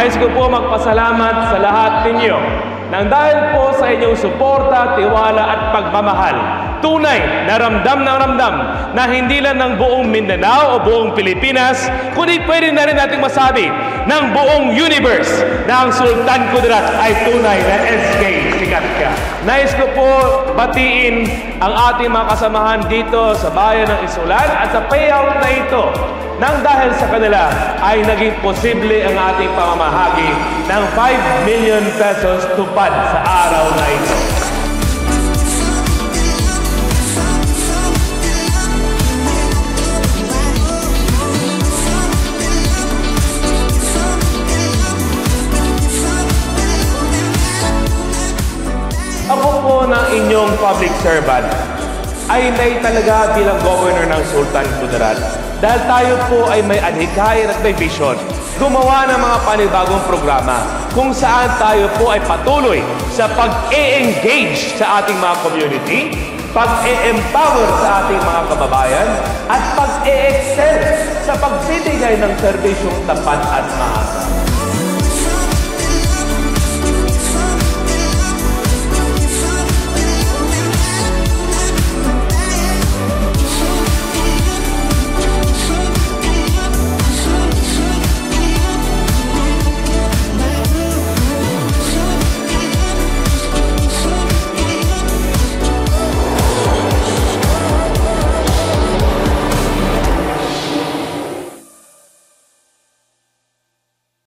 Nais ko po magpasalamat sa lahat ninyo nang dahil po sa inyong suporta, tiwala at pagmamahal. Tunay na ramdam na hindi lang ng buong Mindanao o buong Pilipinas, kundi pwede na rin nating masabi ng buong universe na ang Sultan Kudarat ay tunay na SK sikat ka. Nais ko po batiin ang ating mga kasamahan dito sa bayan ng Isulan at sa payout na ito nang dahil sa kanila ay naging posible ang ating pamamahagi ng 5 million pesos tupad sa araw na ito. Ako po ng inyong public servant ay talaga bilang governor ng Sultan Kudarat. Dahil tayo po ay may adhikain at may vision, gumawa ng mga panibagong programa kung saan tayo po ay patuloy sa pag-e-engage sa ating mga community, pag-e-empower sa ating mga kababayan, at pag-e-excel sa pagbibigay ng serbisyong tapat at maasa.